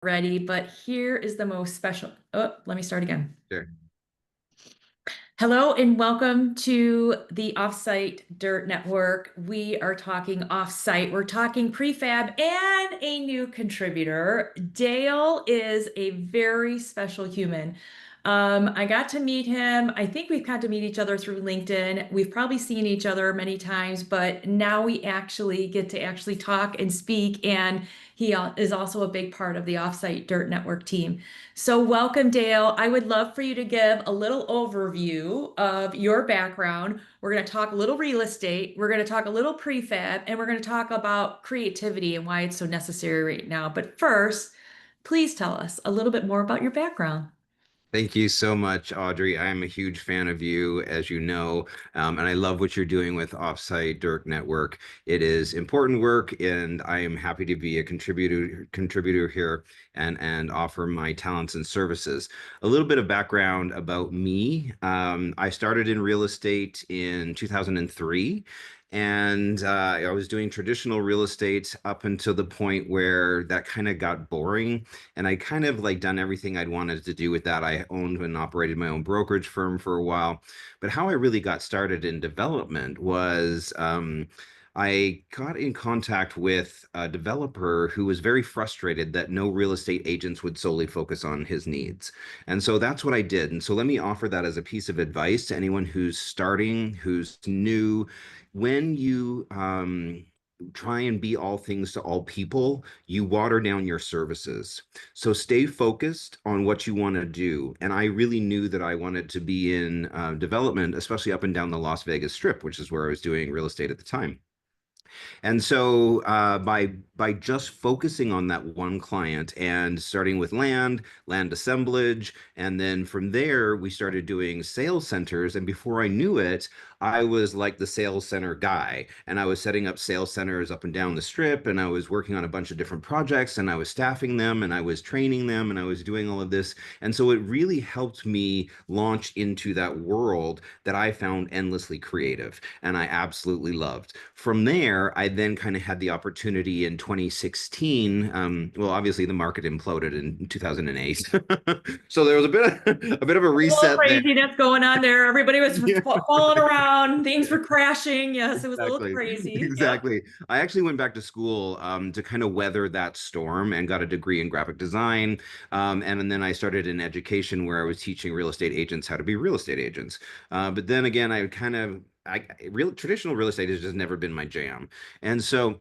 ready, but here is the most special. Oh, let me start again. Sure. Hello and welcome to the Offsite Dirt Network. We are talking offsite. We're talking prefab and a new contributor. Dale is a very special human. I got to meet him. I think we've got to meet each other through LinkedIn. We've probably seen each other many times, but now we actually get to actually talk and speak. And he is also a big part of the Offsite Dirt Network team. So welcome, Dale. I would love for you to give a little overview of your background. We're going to talk a little real estate. We're going to talk a little prefab, and we're going to talk about creativity and why it's so necessary right now. But first, please tell us a little bit more about your background. Thank you so much, Audrey. I'm a huge fan of you, as you know, and I love what you're doing with Offsite Dirt Network. It is important work, and I am happy to be a contributor here and offer my talents and services. A little bit of background about me. I started in real estate in 2003. And I was doing traditional real estate up until the point where that kind of got boring. And I kind of like done everything I'd wanted to do with that. I owned and operated my own brokerage firm for a while. But how I really got started in development was I got in contact with a developer who was very frustrated that no real estate agents would solely focus on his needs. And so that's what I did. And so let me offer that as a piece of advice to anyone who's starting, who's new. When you try and be all things to all people, you water down your services. So stay focused on what you want to do. And I really knew that I wanted to be in development, especially up and down the Las Vegas Strip, which is where I was doing real estate at the time. And so by just focusing on that one client and starting with land assemblage, and then from there we started doing sales centers. And before I knew it, I was like the sales center guy, and I was setting up sales centers up and down the strip, and I was working on a bunch of different projects, and I was staffing them, and I was training them, and I was doing all of this. And so it really helped me launch into that world that I found endlessly creative and I absolutely loved. From there, I then kind of had the opportunity in 2016. Well, obviously the market imploded in 2008, so there was a bit of a A little reset there. craziness going on there. Everybody was Yeah. falling around. Things were crashing. Yes, it was a little Exactly. crazy. Yep. Exactly. I actually went back to school to kind of weather that storm and got a degree in graphic design. And then I started in education where I was teaching real estate agents how to be real estate agents. But then again, traditional real estate has just never been my jam. And so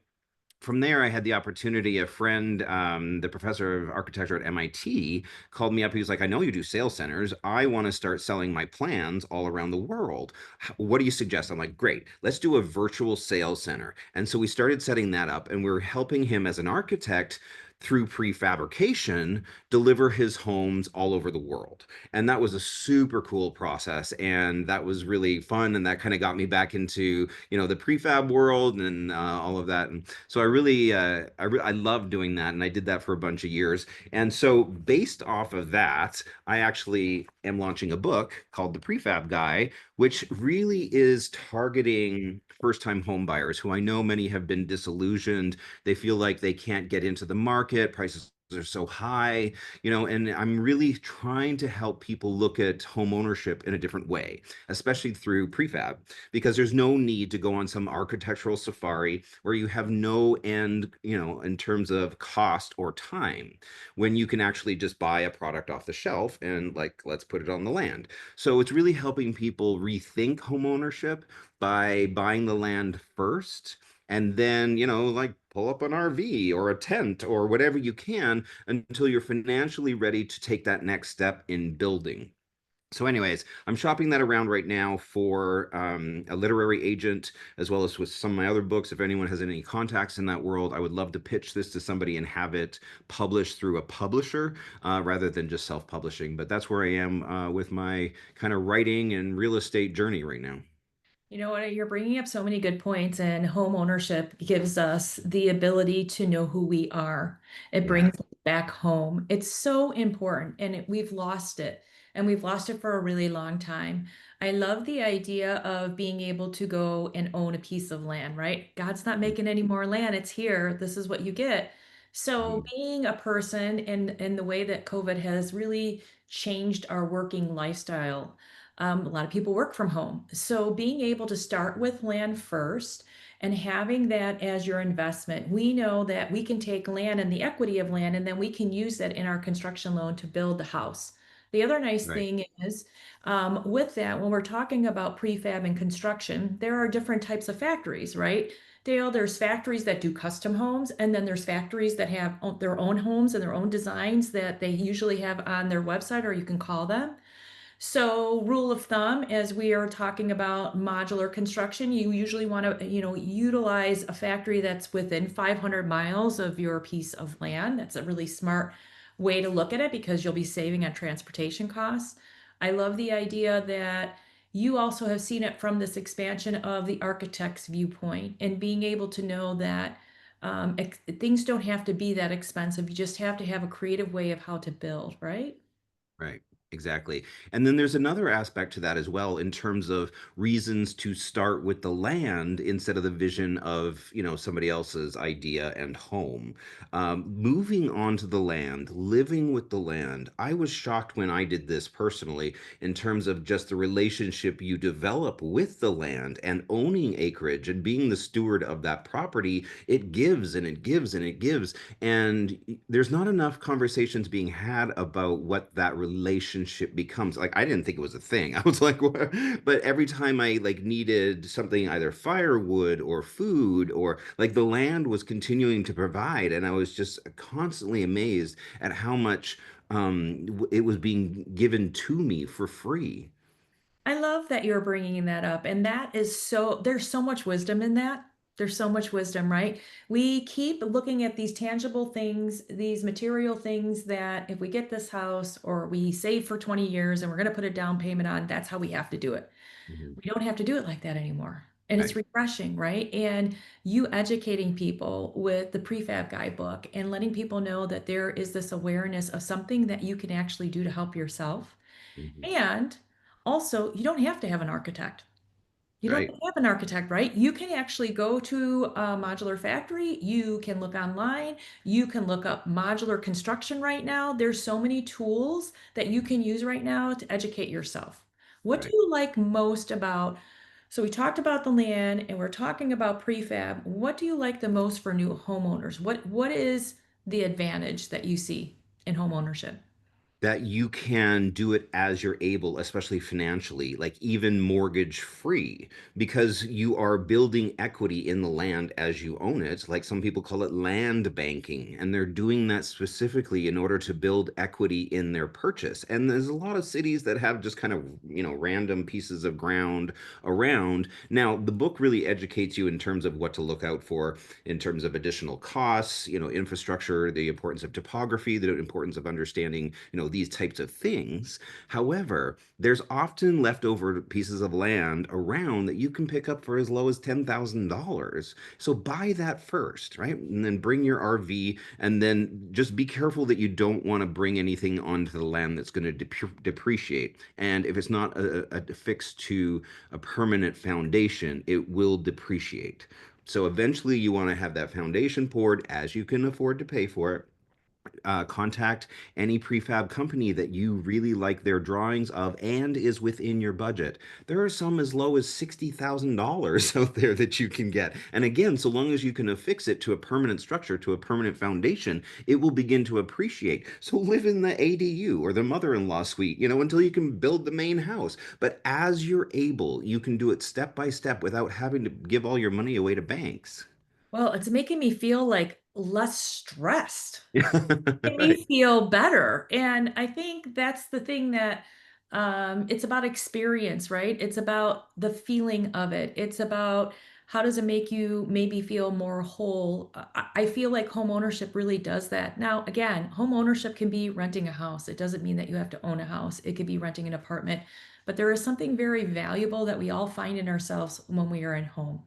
from there, I had the opportunity. A friend, the professor of architecture at MIT, called me up. He was like, I know you do sales centers. I want to start selling my plans all around the world. What do you suggest? I'm like, great, let's do a virtual sales center. And so we started setting that up, and we are helping him as an architect through prefabrication deliver his homes all over the world. And that was a super cool process, and that was really fun, and that kind of got me back into the prefab world and all of that. And so I love doing that, and I did that for a bunch of years. And so based off of that, I actually am launching a book called The Prefab Guy, which really is targeting first-time home buyers who I know many have been disillusioned. They feel like they can't get into the market, prices are so high, and I'm really trying to help people look at home ownership in a different way, especially through prefab, because there's no need to go on some architectural safari where you have no end, in terms of cost or time, when you can actually just buy a product off the shelf and like, let's put it on the land. So it's really helping people rethink home ownership by buying the land first, and then like pull up an RV or a tent or whatever you can until you're financially ready to take that next step in building. So anyways, I'm shopping that around right now for a literary agent, as well as with some of my other books. If anyone has any contacts in that world, I would love to pitch this to somebody and have it published through a publisher rather than just self-publishing. But that's where I am with my kind of writing and real estate journey right now. You know what? You're bringing up so many good points, and home ownership gives us the ability to know who we are. It Yeah. brings us back home. It's so important, and we've lost it, and we've lost it for a really long time. I love the idea of being able to go and own a piece of land, right? God's not making any more land. It's here. This is what you get. So Mhm. being a person in the way that COVID has really changed our working lifestyle, a lot of people work from home. So being able to start with land first and having that as your investment, we know that we can take land and the equity of land, and then we can use that in our construction loan to build the house. The other nice Right. thing is, with that, when we're talking about prefab and construction, there are different types of factories, right? Dale, there's factories that do custom homes, and then there's factories that have their own homes and their own designs that they usually have on their website, or you can call them. So, rule of thumb, as we are talking about modular construction, you usually want to, utilize a factory that's within 500 miles of your piece of land. That's a really smart way to look at it because you'll be saving on transportation costs. I love the idea that you also have seen it from this expansion of the architect's viewpoint and being able to know that things don't have to be that expensive. You just have to have a creative way of how to build, right? Right. Exactly. And then there's another aspect to that as well in terms of reasons to start with the land instead of the vision of, somebody else's idea and home. Moving onto the land, living with the land. I was shocked when I did this personally in terms of just the relationship you develop with the land and owning acreage and being the steward of that property. It gives and it gives and it gives. And there's not enough conversations being had about what that relationship becomes. Like, I didn't think it was a thing. I was like, what? But every time I like needed something, either firewood or food, or like the land was continuing to provide, and I was just constantly amazed at how much it was being given to me for free. I love that you're bringing that up. And that is so, there's so much wisdom in that. There's so much wisdom, right? We keep looking at these tangible things, these material things that if we get this house or we save for 20 years and we're going to put a down payment on, that's how we have to do it. Mhm. We don't have to do it like that anymore. And it's Right. refreshing, right? And you educating people with the Prefab Guy book and letting people know that there is this awareness of something that you can actually do to help yourself. Mhm. And also, you don't have to have an architect. You don't Right. have to have an architect, right? You can actually go to a modular factory. You can look online. You can look up modular construction right now. There's so many tools that you can use right now to educate yourself. What do Right. you like most about? So we talked about the land and we're talking about prefab. What do you like the most for new homeowners? What is the advantage that you see in home ownership? That you can do it as you're able, especially financially, like even mortgage free, because you are building equity in the land as you own it. Like some people call it land banking, and they're doing that specifically in order to build equity in their purchase. And there's a lot of cities that have just kind of, random pieces of ground around. Now, the book really educates you in terms of what to look out for in terms of additional costs, infrastructure, the importance of topography, the importance of understanding, these types of things. However, there's often leftover pieces of land around that you can pick up for as low as $10,000. So buy that first, right? And then bring your RV, and then just be careful that you don't want to bring anything onto the land that's going to depreciate. And if it's not affixed to a permanent foundation, it will depreciate. So eventually you want to have that foundation poured as you can afford to pay for it. Contact any prefab company that you really like their drawings of and is within your budget. There are some as low as $60,000 out there that you can get. And again, so long as you can affix it to a permanent structure, to a permanent foundation, it will begin to appreciate. So live in the ADU or the mother-in-law suite, until you can build the main house. But as you're able, you can do it step by step without having to give all your money away to banks. Well, it's making me feel like less stressed. Make me Right. feel better. And I think that's the thing that it's about experience, right? It's about the feeling of it. It's about how does it make you maybe feel more whole. I feel like home ownership really does that. Now, again, home ownership can be renting a house. It doesn't mean that you have to own a house. It could be renting an apartment, but there is something very valuable that we all find in ourselves when we are in home.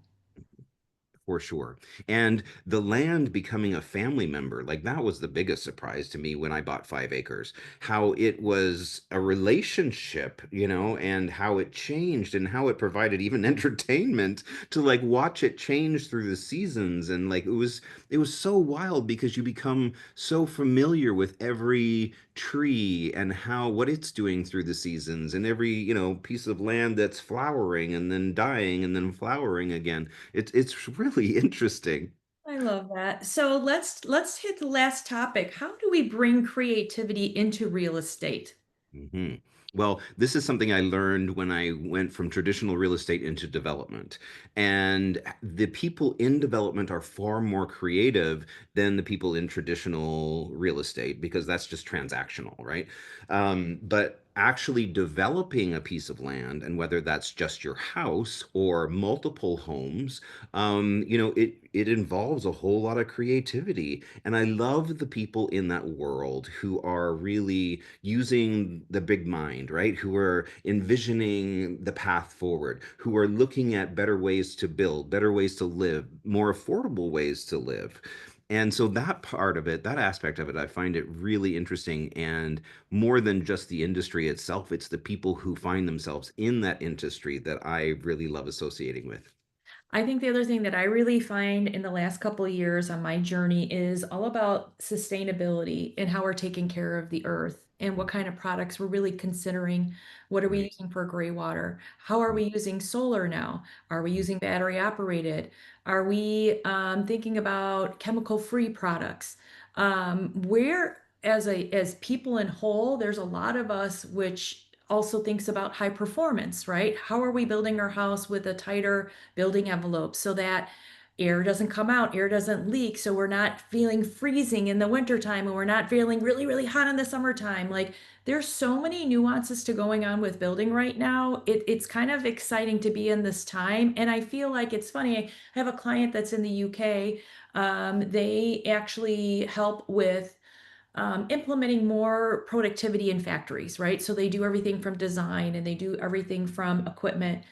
For sure. And the land becoming a family member, like that was the biggest surprise to me when I bought 5 acres. How it was a relationship, and how it changed and how it provided even entertainment to like watch it change through the seasons. And like it was so wild because you become so familiar with every tree and how what it's doing through the seasons and every, piece of land that's flowering and then dying and then flowering again. It's really interesting. I love that. So let's hit the last topic. How do we bring creativity into real estate? hmm Well, this is something I learned when I went from traditional real estate into development. And the people in development are far more creative than the people in traditional real estate because that's just transactional, right? But actually developing a piece of land, and whether that's just your house or multiple homes, it involves a whole lot of creativity. And I love the people in that world who are really using the big mind, right? Who are envisioning the path forward, who are looking at better ways to build, better ways to live, more affordable ways to live. And so that part of it, that aspect of it, I find it really interesting. And more than just the industry itself, it's the people who find themselves in that industry that I really love associating with. I think the other thing that I really find in the last couple of years on my journey is all about sustainability and how we're taking care of the earth and what kind of products we're really considering. What are we Right. using for gray water? How are we using solar now? Are we using battery operated? Are we thinking about chemical-free products? Where as people in whole, there's a lot of us which also thinks about high performance, right? How are we building our house with a tighter building envelope so that air doesn't come out, air doesn't leak, so we're not feeling freezing in the wintertime and we're not feeling really, really hot in the summertime. Like there's so many nuances to going on with building right now. It's kind of exciting to be in this time. And I feel like it's funny. I have a client that's in the UK. They actually help with implementing more productivity in factories, right? So they do everything from design and they do everything from equipment.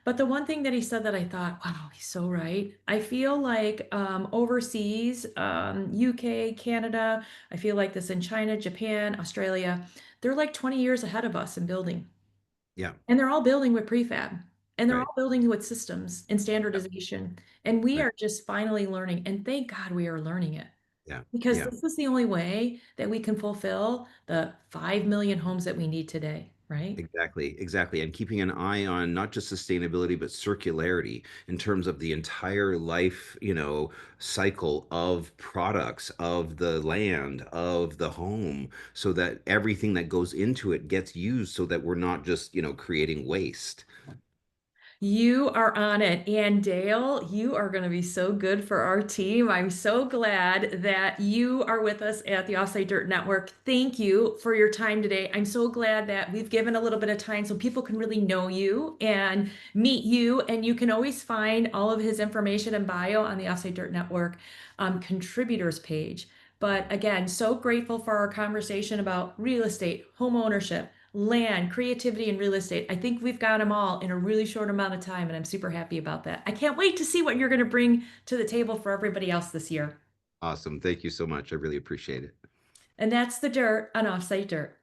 But the one thing that he said that I thought, wow, he's so right. I feel like overseas, UK, Canada, I feel like this in China, Japan, Australia, they're like 20 years ahead of us in building. Yeah. And they're all building with prefab and they're Right. all building with systems and Yeah. standardization. And we Right. are just finally learning. And thank God we are learning it. Yeah. Because Yeah. this is the only way that we can fulfill the 5 million homes that we need today, right? Exactly, exactly. And keeping an eye on not just sustainability, but circularity in terms of the entire life, cycle of products, of the land, of the home, so that everything that goes into it gets used so that we're not just, creating waste. You are on it. And Dale, you are going to be so good for our team. I'm so glad that you are with us at the Offsite Dirt Network. Thank you for your time today. I'm so glad that we've given a little bit of time so people can really know you and meet you. And you can always find all of his information and bio on the Offsite Dirt Network contributors page. But again, so grateful for our conversation about real estate, home ownership, land, creativity, and real estate. I think we've got them all in a really short amount of time, and I'm super happy about that. I can't wait to see what you're going to bring to the table for everybody else this year. Awesome. Thank you so much. I really appreciate it. And that's the dirt on Offsite Dirt.